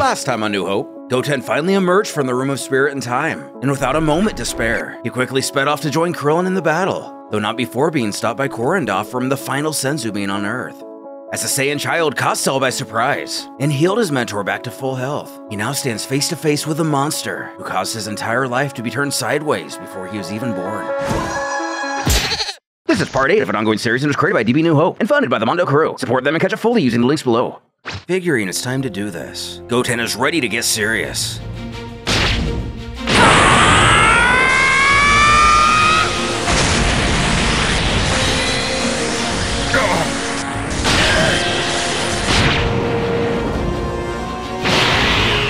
Last time on New Hope, Goten finally emerged from the Room of Spirit and Time, and without a moment to spare, he quickly sped off to join Krillin in the battle, though not before being stopped by Korin to offer him the final senzu bean on Earth. As the Saiyan child caught Cell by surprise and healed his mentor back to full health, he now stands face to face with a monster who caused his entire life to be turned sideways before he was even born. This is part 8 of an ongoing series and was created by DB New Hope and funded by the Mondo crew. Support them and catch it fully using the links below. Figuring it's time to do this, Goten is ready to get serious.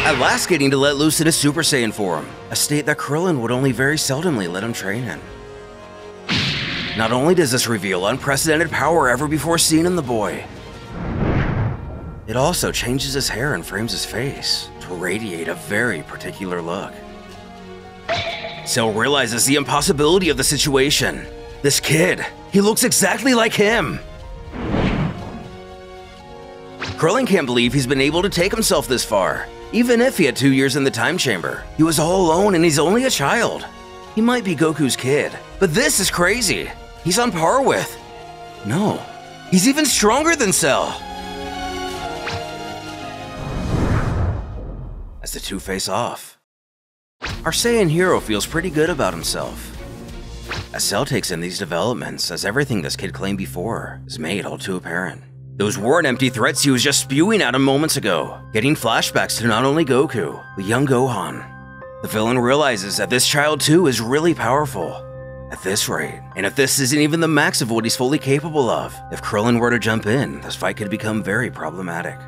At last getting to let loose in his Super Saiyan form, a state that Krillin would only very seldomly let him train in. Not only does this reveal unprecedented power ever before seen in the boy, it also changes his hair and frames his face to radiate a very particular look. Cell realizes the impossibility of the situation. This kid, he looks exactly like him! Krillin can't believe he's been able to take himself this far. Even if he had 2 years in the time chamber, he was all alone and he's only a child. He might be Goku's kid, but this is crazy. He's on par with... No, he's even stronger than Cell. As the two face off, our Saiyan hero feels pretty good about himself. As Cell takes in these developments, as everything this kid claimed before is made all too apparent. Those weren't empty threats he was just spewing at him moments ago, getting flashbacks to not only Goku, but young Gohan. The villain realizes that this child too is really powerful. At this rate, and if this isn't even the max of what he's fully capable of, if Krillin were to jump in, this fight could become very problematic.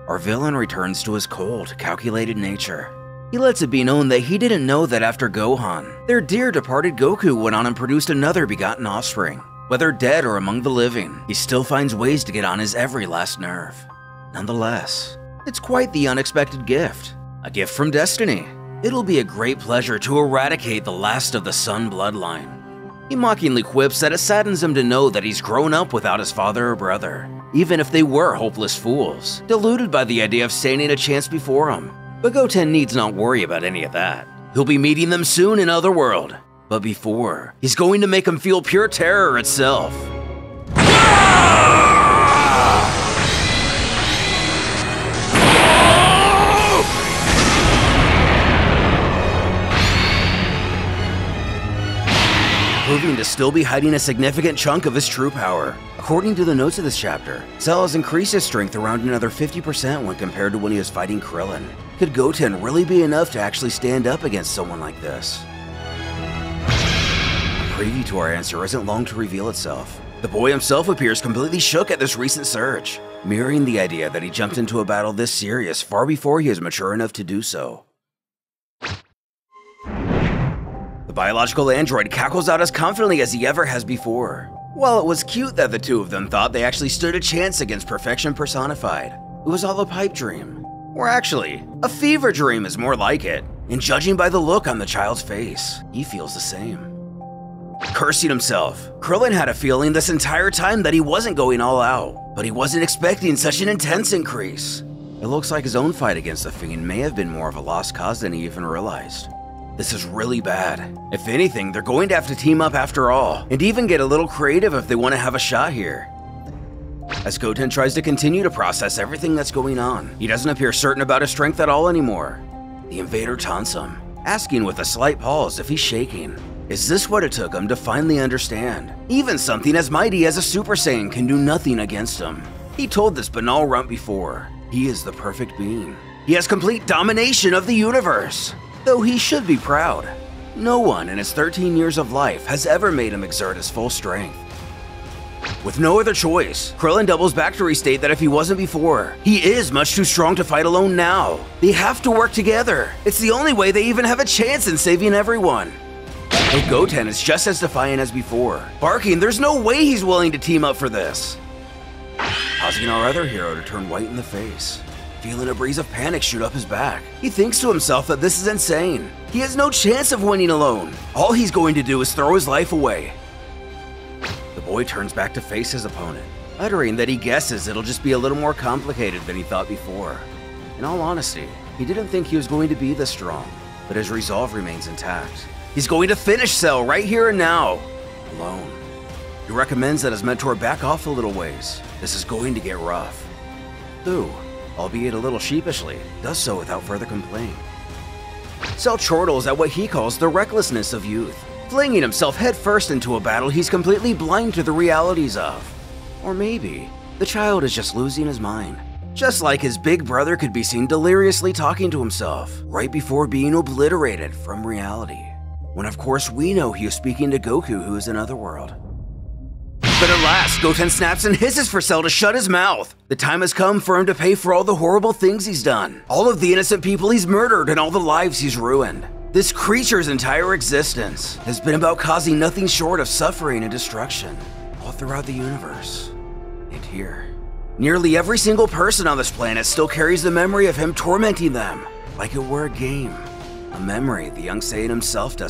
Our villain returns to his cold, calculated nature. He lets it be known that he didn't know that after Gohan, their dear departed Goku went on and produced another begotten offspring. Whether dead or among the living, he still finds ways to get on his every last nerve. Nonetheless, it's quite the unexpected gift. A gift from destiny. It'll be a great pleasure to eradicate the last of the Sun bloodline. He mockingly quips that it saddens him to know that he's grown up without his father or brother, even if they were hopeless fools, deluded by the idea of standing a chance before him. But Goten needs not worry about any of that. He'll be meeting them soon in Otherworld. But before, he's going to make him feel pure terror itself. Proving to still be hiding a significant chunk of his true power. According to the notes of this chapter, Cell has increased his strength around another 50% when compared to when he was fighting Krillin. Could Goten really be enough to actually stand up against someone like this? A preview to our answer isn't long to reveal itself. The boy himself appears completely shook at this recent surge, mirroring the idea that he jumped into a battle this serious far before he is mature enough to do so. The biological android cackles out as confidently as he ever has before. While it was cute that the two of them thought they actually stood a chance against perfection personified, it was all a pipe dream. Or actually, a fever dream is more like it, and judging by the look on the child's face, he feels the same. Cursing himself, Krillin had a feeling this entire time that he wasn't going all out, but he wasn't expecting such an intense increase. It looks like his own fight against the Fiend may have been more of a lost cause than he even realized. This is really bad. If anything, they're going to have to team up after all, and even get a little creative if they want to have a shot here. As Goten tries to continue to process everything that's going on, he doesn't appear certain about his strength at all anymore. The invader taunts him, asking with a slight pause if he's shaking. Is this what it took him to finally understand? Even something as mighty as a Super Saiyan can do nothing against him. He told this banal runt before, he is the perfect being. He has complete domination of the universe. Though he should be proud. No one in his 13 years of life has ever made him exert his full strength. With no other choice, Krillin doubles back to restate that if he wasn't before, he is much too strong to fight alone now. They have to work together. It's the only way they even have a chance in saving everyone. But Goten is just as defiant as before, barking there's no way he's willing to team up for this. Causing our other hero to turn white in the face. Feeling a breeze of panic shoot up his back. He thinks to himself that this is insane. He has no chance of winning alone. All he's going to do is throw his life away. The boy turns back to face his opponent. uttering that he guesses it'll just be a little more complicated than he thought before. In all honesty, he didn't think he was going to be this strong, but his resolve remains intact. He's going to finish Cell right here and now, alone. He recommends that his mentor back off a little ways. This is going to get rough. Who, albeit a little sheepishly, does so without further complaint. Cell chortles at what he calls the recklessness of youth, flinging himself headfirst into a battle he's completely blind to the realities of. Or maybe the child is just losing his mind. Just like his big brother could be seen deliriously talking to himself right before being obliterated from reality. When of course we know he is speaking to Goku, who is in Otherworld. But at last, Goten snaps and hisses for Cell to shut his mouth. The time has come for him to pay for all the horrible things he's done, all of the innocent people he's murdered, and all the lives he's ruined. This creature's entire existence has been about causing nothing short of suffering and destruction all throughout the universe. And here, nearly every single person on this planet still carries the memory of him tormenting them like it were a game. A memory the young Saiyan himself doesn't